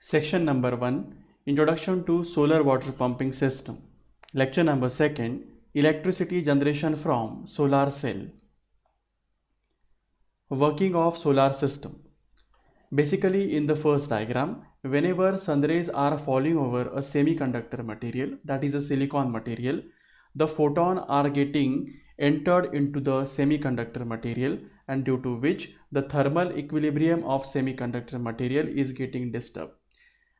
Section number 1, Introduction to Solar Water Pumping System. Lecture number 2, Electricity Generation from Solar Cell. Working of Solar System. Basically, in the first diagram, whenever sun rays are falling over a semiconductor material, that is a silicon material, the photon are getting entered into the semiconductor material, and due to which the thermal equilibrium of semiconductor material is getting disturbed,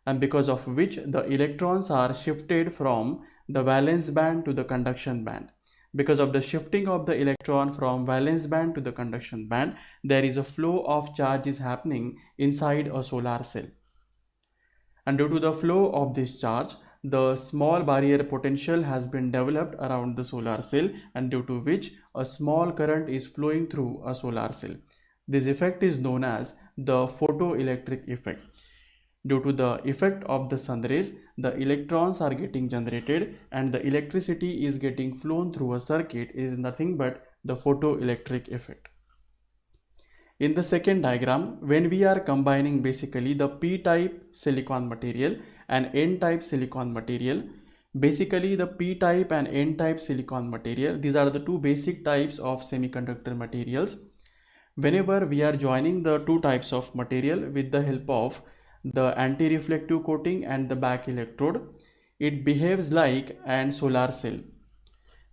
and because of which the electrons are shifted from the valence band to the conduction band. Because of the shifting of the electron from valence band to the conduction band, there is a flow of charges happening inside a solar cell. And due to the flow of this charge, the small barrier potential has been developed around the solar cell, and due to which a small current is flowing through a solar cell. This effect is known as the photoelectric effect. Due to the effect of the sun rays, the electrons are getting generated and the electricity is getting flown through a circuit. It is nothing but the photoelectric effect. In the second diagram, when we are combining basically the p-type silicon material and n-type silicon material, basically the p-type and n-type silicon material, these are the two basic types of semiconductor materials. Whenever we are joining the two types of material with the help of the anti-reflective coating and the back electrode, it behaves like an solar cell.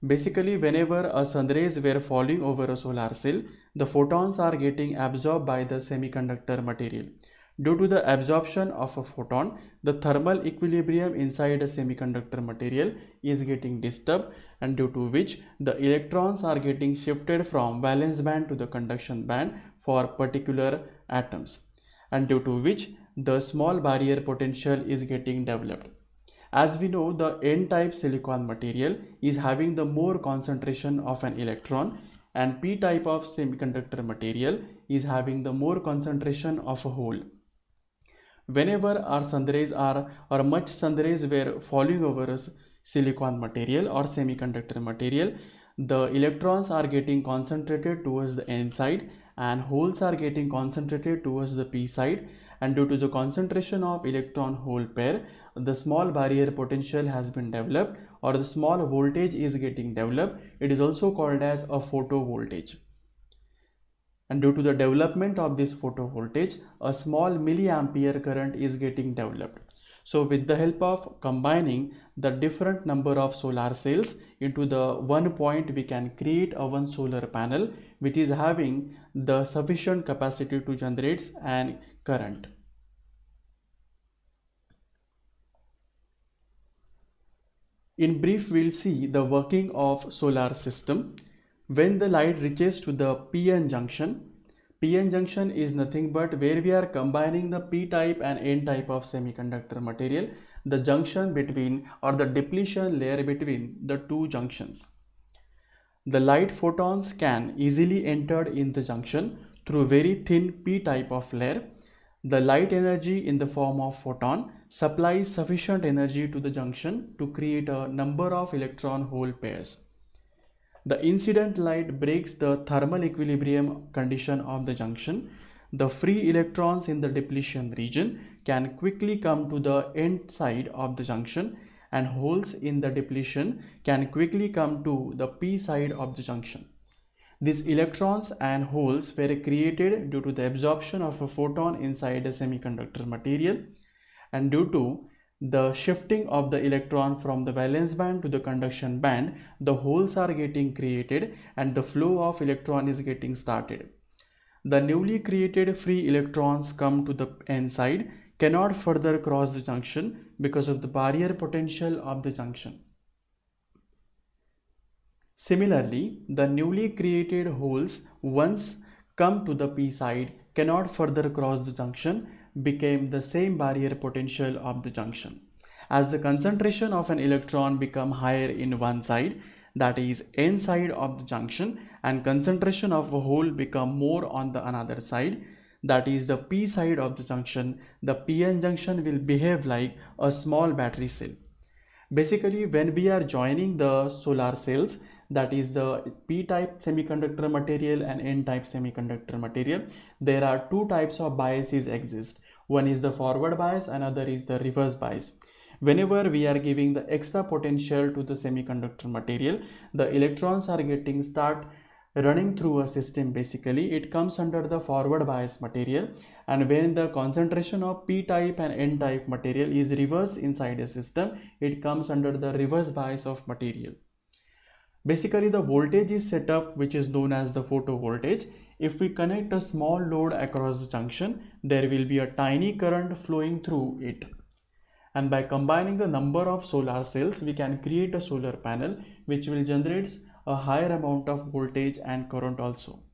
Basically, whenever a sun rays were falling over a solar cell, the photons are getting absorbed by the semiconductor material. Due to the absorption of a photon, the thermal equilibrium inside a semiconductor material is getting disturbed, and due to which the electrons are getting shifted from valence band to the conduction band for particular atoms, and due to which the small barrier potential is getting developed. As we know, the n-type silicon material is having the more concentration of an electron, and p-type of semiconductor material is having the more concentration of a hole. Whenever our sun rays are or much sun rays were falling over a silicon material or semiconductor material, the electrons are getting concentrated towards the n side and holes are getting concentrated towards the p side, and due to the concentration of electron hole pair, the small barrier potential has been developed, or the small voltage is getting developed. It is also called as a photovoltage. And due to the development of this photovoltage, a small milliampere current is getting developed. So with the help of combining the different number of solar cells into the one point, we can create a one solar panel which is having the sufficient capacity to generate an current. In brief, we'll see the working of solar system. When the light reaches to the PN junction is nothing but where we are combining the p-type and n-type of semiconductor material, the junction between or the depletion layer between the two junctions. The light photons can easily enter in the junction through very thin p-type of layer. The light energy in the form of photon supplies sufficient energy to the junction to create a number of electron hole pairs. The incident light breaks the thermal equilibrium condition of the junction. The free electrons in the depletion region can quickly come to the end side of the junction, and holes in the depletion can quickly come to the p side of the junction. These electrons and holes were created due to the absorption of a photon inside a semiconductor material, and due to the shifting of the electron from the valence band to the conduction band, the holes are getting created and the flow of electron is getting started. The newly created free electrons come to the n side, cannot further cross the junction because of the barrier potential of the junction. Similarly, the newly created holes once come to the p side cannot further cross the junction, became the same barrier potential of the junction. As the concentration of an electron become higher in one side, that is n side of the junction, and concentration of a hole become more on the another side, that is the p side of the junction, the pn junction will behave like a small battery cell. Basically, when we are joining the solar cells, that is the p-type semiconductor material and n-type semiconductor material, there are two types of biases exist. One is the forward bias, another is the reverse bias. Whenever we are giving the extra potential to the semiconductor material, the electrons are getting start running through a system. Basically it comes under the forward bias material, and when the concentration of p type and n type material is reverse inside a system, it comes under the reverse bias of material. Basically the voltage is set up which is known as the photo voltage. If we connect a small load across the junction, there will be a tiny current flowing through it, and by combining the number of solar cells we can create a solar panel which will generate a higher amount of voltage and current also.